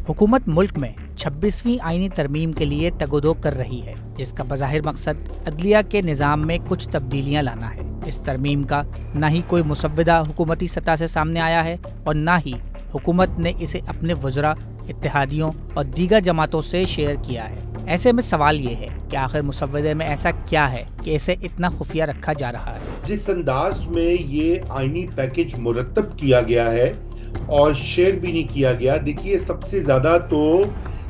हुकूमत मुल्क में 26वीं आईनी तरमीम के लिए तगोदो कर रही है, जिसका बज़ाहिर मकसद अदलिया के निज़ाम में कुछ तब्दीलियाँ लाना है। इस तरमीम का ना ही कोई मुसव्वदा हुकूमती सतह से सामने आया है और ना ही हुकूमत ने इसे अपने वज़रा, इत्तेहादियों और दीगर जमातों से शेयर किया है। ऐसे में सवाल ये है कि आखिर मुसव्वदे में ऐसा क्या है कि इसे इतना खुफिया रखा जा रहा है। जिस अंदाज में ये आईनी पैकेज मुरतब किया गया है और शेयर भी नहीं किया गया, देखिए सबसे ज़्यादा तो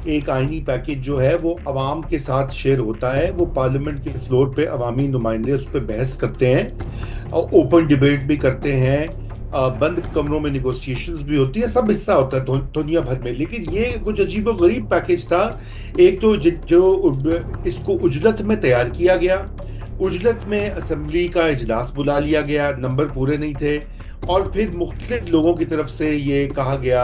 एक आईनी पैकेज जो है वो अवाम के साथ शेयर होता है। वो पार्लियामेंट के फ्लोर पे अवामी नुमाइंदे उस पर बहस करते हैं और ओपन डिबेट भी करते हैं, बंद कमरों में निगोशिएशंस भी होती है, सब हिस्सा होता है दुनिया भर में। लेकिन ये कुछ अजीबो गरीब पैकेज था। एक तो जो इसको उजलत में तैयार किया गया, उजलत में असेंबली का इजलास बुला लिया गया, नंबर पूरे नहीं थे, और फिर मुख्तलिफ लोगों की तरफ से ये कहा गया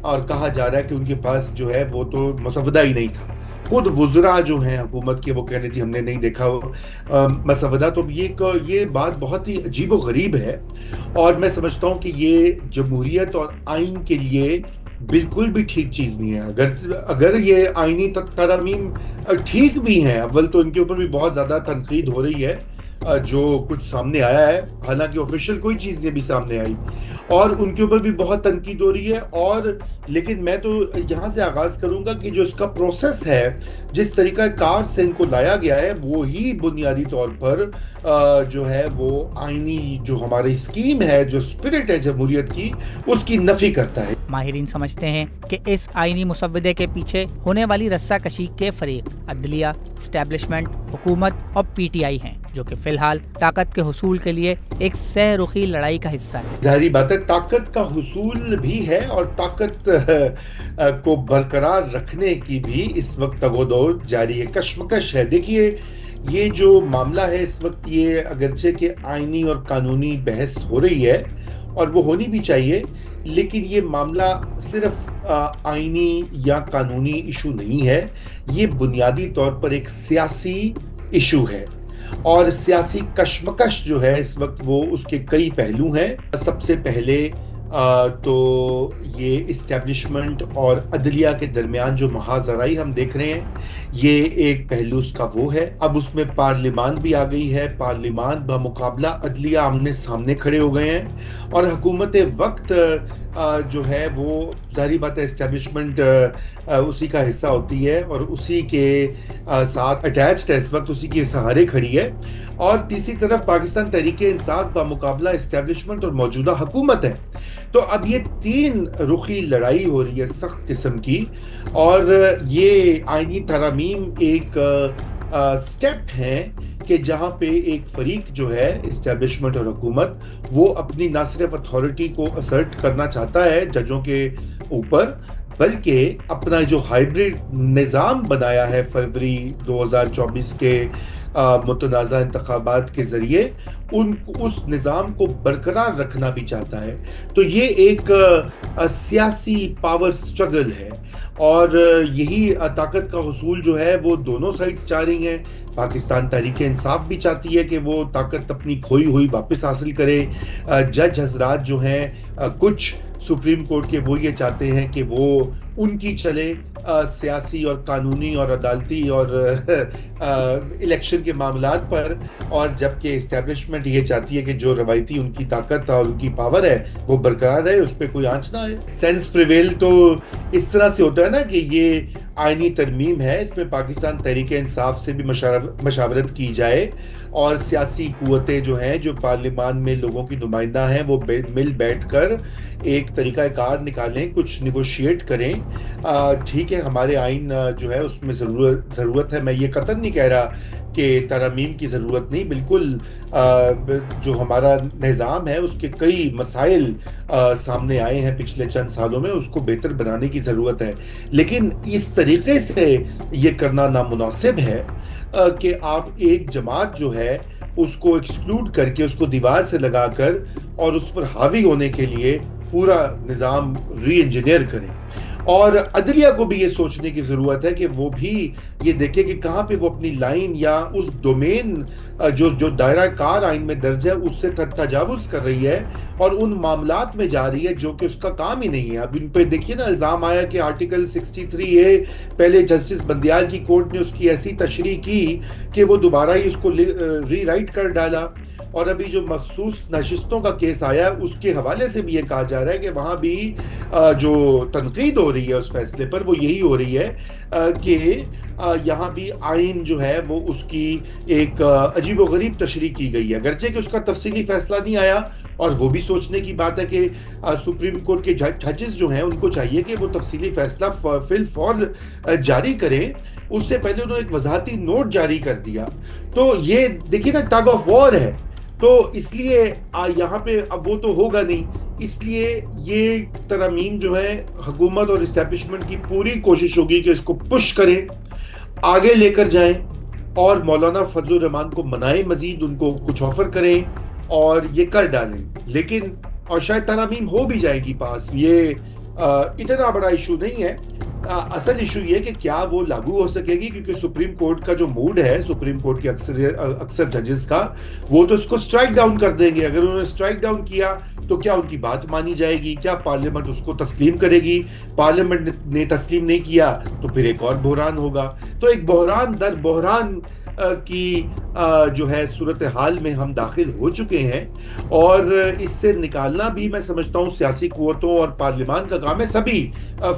और कहा जा रहा है कि उनके पास जो है वो तो मसवदा ही नहीं था। खुद वुज़रा जो हैं हुकूमत के वो कहने थी हमने नहीं देखा मसवदा। तो ये बात बहुत ही अजीब व गरीब है और मैं समझता हूँ कि ये जमहूरियत और आइन के लिए बिल्कुल भी ठीक चीज़ नहीं है। अगर ये आइनी तरमीम ठीक भी हैं, अव्वल तो इनके ऊपर भी बहुत ज़्यादा तनकीद हो रही है जो कुछ सामने आया है, हालांकि ऑफिशियल कोई चीज़ नहीं भी सामने आई और उनके ऊपर भी बहुत तनकीद हो रही है। और लेकिन मैं तो यहाँ से आगाज़ करूँगा कि जो इसका प्रोसेस है, जिस तरीका कार से इनको लाया गया है, वो ही बुनियादी तौर पर जो है वो आईनी जो हमारी स्कीम है, जो स्पिरिट है जमहूरियत की, उसकी नफी करता है। माहिरीन समझते हैं कि इस आईनी मुसव्वदे के पीछे होने वाली रस्साकशी के फरीक अदलिया, एस्टेब्लिशमेंट, हुकूमत और PTI हैं, जो कि फिलहाल ताकत के हुसूल के लिए एक सहरुखी लड़ाई का हिस्सा है। जाहिर बात है ताकत का हुसूल भी है और ताकत को बरकरार रखने की भी इस वक्त तगोदो जारी है, कशमकश है। देखिए ये जो मामला है इस वक्त, ये अगरचे के आईनी और कानूनी बहस हो रही है और वो होनी भी चाहिए, लेकिन ये मामला सिर्फ आईनी या कानूनी इशू नहीं है, ये बुनियादी तौर पर एक सियासी इशू है और सियासी कशमकश जो है इस वक्त वो उसके कई पहलू हैं। सबसे पहले तो ये इस्टेब्लिशमेंट और अदलिया के दरमियान जो महाजराई हम देख रहे हैं, ये एक पहलू उसका वो है। अब उसमें पार्लिमान भी आ गई है, पार्लिमान बमुकाबला अदलिया आमने सामने खड़े हो गए हैं और हुकूमत वक्त जो है वो जाहिर बात है इस्टेब्लिशमेंट उसी का हिस्सा होती है और उसी के साथ अटैच्ड है, इस वक्त उसी के सहारे खड़ी है। और तीसरी तरफ पाकिस्तान तहरीके इंसाफ का मुकाबला इस्टेब्लिशमेंट और मौजूदा हुकूमत है। तो अब ये तीन रुखी लड़ाई हो रही है सख्त किस्म की और ये आईनी तरामीम एक स्टेप है कि जहां पे एक फरीक जो है इस्टेब्लिशमेंट और हुकूमत वो अपनी ना सिर्फ अथॉरिटी को असर्ट करना चाहता है जजों के ऊपर, बल्कि अपना जो हाइब्रिड निज़ाम बनाया है फरवरी 2024 के मुतनाज़ा इंतखाबात के ज़रिए उस निज़ाम को बरकरार रखना भी चाहता है। तो ये एक सियासी पावर स्ट्रगल है और यही ताकत का हुसूल जो है वो दोनों साइड्स चाह रही हैं। पाकिस्तान तहरीक इंसाफ भी चाहती है कि वो ताकत अपनी खोई हुई वापस हासिल करे। जज हजरात जो हैं कुछ सुप्रीम कोर्ट के, वो ये चाहते हैं कि वो उनकी चले सियासी और कानूनी और अदालती और इलेक्शन के मामलात पर, और जबकि इस्टेब्लिशमेंट ये चाहती है कि जो रवायती उनकी ताकत और उनकी पावर है वो बरकरार रहे, उस पर कोई आंच ना आए। सेंस प्रिवेल तो इस तरह से होता है ना कि ये आईनी तरमीम है, इसमें पाकिस्तान तहरीक इंसाफ से भी मशावरत की जाए और सियासी कुव्वतें जो हैं, जो पार्लिमान में लोगों की नुमाइंदा हैं, वो मिल बैठ कर एक तरीका कार निकालें, कुछ निगोशिएट करें। ठीक है, हमारे आइन जो है उसमें ज़रूरत है, मैं ये कतई नहीं कह रहा कि तरमीम की ज़रूरत नहीं, बिल्कुल जो हमारा निज़ाम है उसके कई मसाइल सामने आए हैं पिछले चंद सालों में, उसको बेहतर बनाने की ज़रूरत है। लेकिन इस तरीके से ये करना नामुनासिब है कि आप एक जमात जो है उसको एक्सक्लूड करके, उसको दीवार से लगाकर और उस पर हावी होने के लिए पूरा निज़ाम री इंजीनियर करें। اور عدلیہ کو بھی یہ سوچنے کی ضرورت ہے کہ وہ بھی یہ دیکھے کہ کہاں پہ وہ اپنی لائن یا اس ڈومین جو دائرہ کار آئین میں درج ہے اس سے تجاوز کر رہی ہے اور ان معاملات میں جا رہی ہے جو کہ اس کا کام ہی نہیں ہے. اب ان پہ دیکھیے نا الزام آیا کہ آرٹیکل 63A پہلے جسٹس بندیال کی کورٹ نے اس کی ایسی تشریح کی کہ وہ دوبارہ ہی اس کو ری رائٹ کر ڈالا. اور ابھی جو مخصوص نشستوں کا کیس آیا اس کے حوالے سے بھی یہ کہا جا رہا ہے کہ وہاں بھی جو تنقید ہو رہی ہے اس فیصلے پر وہ یہی ہو رہی ہے کہ یہاں بھی آئین جو ہے وہ اس کی ایک عجیب و غریب تشریح کی گئی ہے, اگرچہ کہ اس کا تفصیلی فیصلہ نہیں آیا. اور وہ بھی سوچنے کی بات ہے کہ سپریم کورٹ کے ججز جو ہیں ان کو چاہیے کہ وہ تفصیلی فیصلہ فی الفور جاری کریں. اس سے پہلے انہوں نے ایک وضاحتی نوٹ جاری کر دیا. تو یہ دیکھیے نا ٹگ آف وار ہے, تو اس لیے یہاں پہ اب وہ تو ہوگا نہیں, اس لیے یہ ترامیم جو ہے حکومت اور اسٹیبلشمنٹ کی پوری کوشش ہوگی کہ اس کو پش کریں, آگے لے کر جائیں اور مولانا فضل الرحمان کو منائیں, مزید ان کو کچھ آفر کریں اور یہ کر ڈالیں. لیکن اور شاید ترامیم ہو بھی جائے گی پاس, یہ اتنا بڑا ایشو نہیں ہے. اصل ایشو یہ کہ کیا وہ لاگو ہو سکے گی, کیونکہ سپریم کورٹ کا جو موڈ ہے سپریم کورٹ کے اکثر ججز کا, وہ تو اس کو سٹرائک ڈاؤن کر دیں گے. اگر انہوں نے سٹرائک ڈاؤن کیا تو کیا ان کی بات مانی جائے گی, کیا پارلیمنٹ اس کو تسلیم کرے گی؟ پارلیمنٹ نے تسلیم نہیں کیا تو پھر ایک اور بحران ہوگا. تو ایک بحران در بحران کی جو ہے صورتحال میں ہم داخل ہو چکے ہیں, اور اس سے نکالنا بھی میں سمجھتا ہوں سیاسی قوتوں اور پارلیمان کا کام ہے, سبھی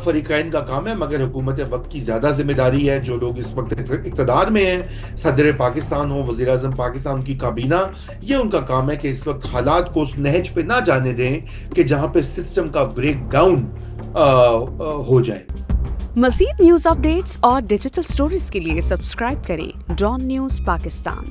فریقین کا کام ہے, مگر حکومت وقت کی زیادہ ذمہ داری ہے. جو لوگ اس وقت اقتدار میں ہیں, صدر پاکستان ہو, وزیر اعظم پاکستان کی کابینہ, یہ ان کا کام ہے کہ اس وقت حالات کو اس نہج پہ نہ جانے دیں کہ جہاں پہ سسٹم کا بریک ڈاؤن ہو جائے. مزید نیوز اپ ڈیٹس اور ڈیجیٹل سٹوریز کے لیے سبسکرائب کریں ڈان نیوز پاکستان.